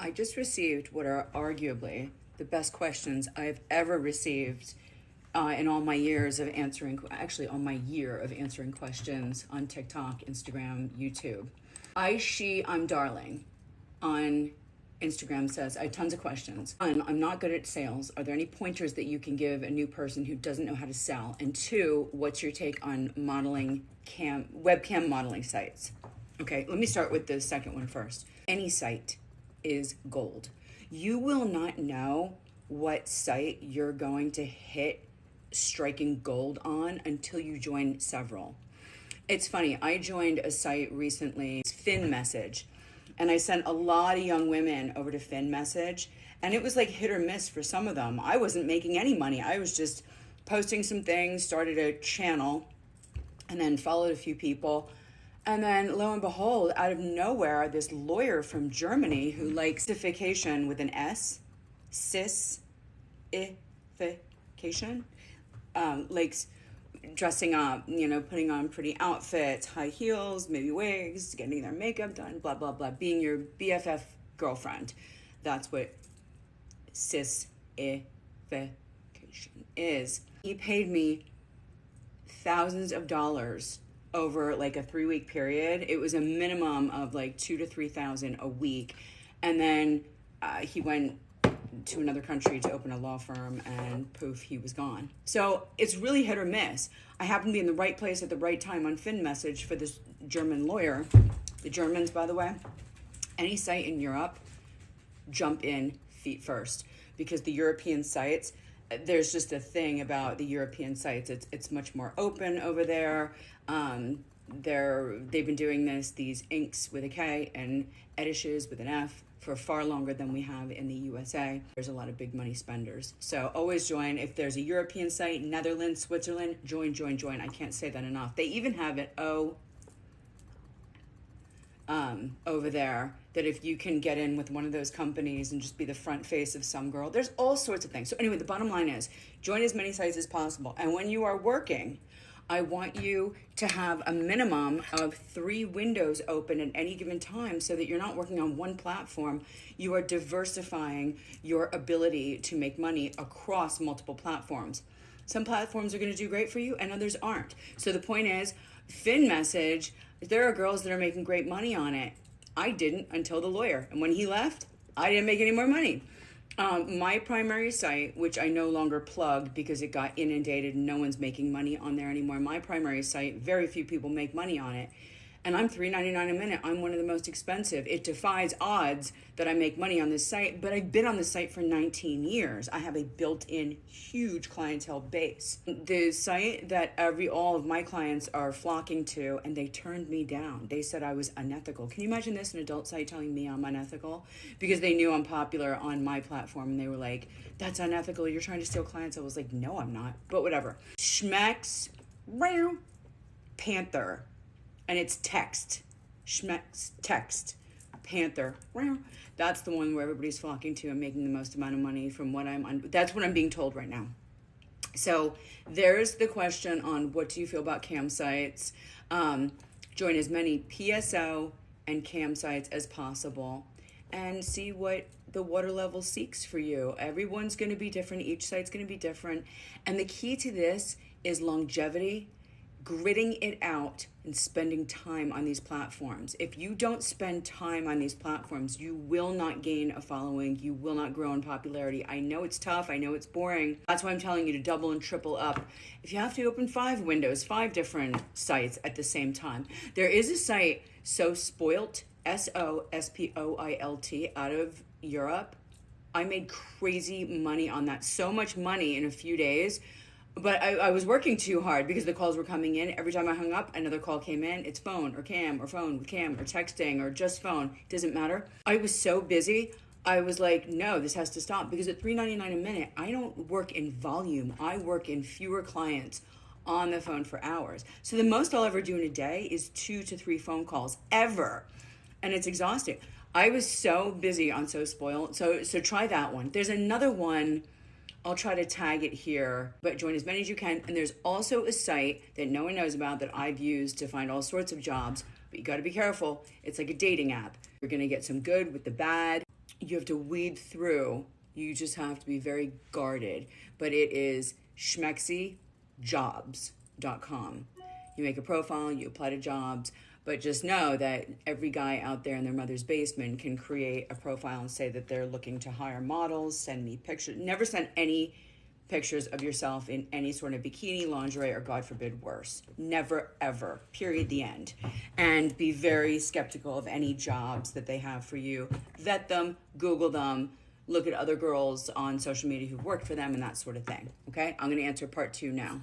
I just received what are arguably the best questions I've ever received in all my years of answering, actually on my year of answering questions on TikTok, Instagram, YouTube. I'm darling on Instagram says, I have tons of questions. One, I'm not good at sales. Are there any pointers that you can give a new person who doesn't know how to sell? And two, what's your take on webcam modeling sites? Okay, let me start with the second one first. Any site is gold. You will not know what site you're going to hit striking gold on until you join several. It's funny, I joined a site recently, Fin Message, and I sent a lot of young women over to Fin Message, and it was like hit or miss for some of them. I wasn't making any money. I was just posting some things, started a channel, and then followed a few people. And then lo and behold, out of nowhere, this lawyer from Germany who likes diversification with an S, cis-ification, likes dressing up, putting on pretty outfits, high heels, maybe wigs, getting their makeup done, blah, blah, blah, being your BFF girlfriend. That's what cis-ification is. He paid me thousands of dollars over like a 3-week period. It was a minimum of like 2,000 to 3,000 a week. And then he went to another country to open a law firm, and poof, he was gone. So it's really hit or miss. I happened to be in the right place at the right time on Fin Message for this German lawyer. The Germans, by the way, any site in Europe, jump in feet first, because the European sites, there's just a thing about the European sites. It's much more open over there. They've been doing these inks with a K and edishes with an F for far longer than we have in the USA. There's a lot of big money spenders. So always join. If there's a European site, Netherlands, Switzerland, join. I can't say that enough. They even have it over there, that if you can get in with one of those companies and just be the front face of some girl, there's all sorts of things. So anyway, the bottom line is join as many sites as possible. And when you are working, I want you to have a minimum of 3 windows open at any given time, so that you're not working on one platform. You are diversifying your ability to make money across multiple platforms. Some platforms are going to do great for you and others aren't. So the point is, Fin Message, there are girls that are making great money on it. I didn't until the lawyer. And when he left, I didn't make any more money. My primary site, which I no longer plug because it got inundated and no one's making money on there anymore. My primary site, very few people make money on it. And I'm $3.99 a minute. I'm one of the most expensive. It defies odds that I make money on this site, but I've been on this site for 19 years. I have a built-in huge clientele base. The site that all of my clients are flocking to, and they turned me down. They said I was unethical. Can you imagine this, an adult site telling me I'm unethical? Because they knew I'm popular on my platform, and they were like, that's unethical. You're trying to steal clients. I was like, no, I'm not. But whatever. Schmex, Panther. And it's text, Schmex text, Panther. That's the one where everybody's flocking to and making the most amount of money from what that's what I'm being told right now. So there's the question on what do you feel about cam sites. Join as many PSO and cam sites as possible and see what the water level seeks for you. Everyone's going to be different. Each site's going to be different. And the key to this is longevity, gritting it out, and spending time on these platforms. If you don't spend time on these platforms, you will not gain a following. You will not grow in popularity. I know it's tough. I know it's boring. That's why I'm telling you to double and triple up. If you have to open 5 windows, 5 different sites at the same time. There is a site, So Spoilt, SOSPOILT, out of Europe. I made crazy money on that. So much money in a few days. But I was working too hard because the calls were coming in. Every time I hung up, another call came in. It's phone or cam or phone with cam or texting or just phone. Doesn't matter. I was so busy. I was like, no, this has to stop, because at $3.99 a minute, I don't work in volume. I work in fewer clients on the phone for hours. So the most I'll ever do in a day is 2 to 3 phone calls ever. And it's exhausting. I was so busy on So Spoiled. So try that one. There's another one. I'll try to tag it here, but join as many as you can. And there's also a site that no one knows about that I've used to find all sorts of jobs, but you got to be careful. It's like a dating app. You're going to get some good with the bad. you have to weed through. You just have to be very guarded. But it is schmexyjobs.com. You make a profile, you apply to jobs, but just know that every guy out there in their mother's basement can create a profile and say that they're looking to hire models, send me pictures. Never send any pictures of yourself in any sort of bikini, lingerie, or God forbid worse. Never, ever. Period. The end. And be very skeptical of any jobs that they have for you. Vet them, Google them, look at other girls on social media who've worked for them and that sort of thing. Okay? I'm going to answer part 2 now.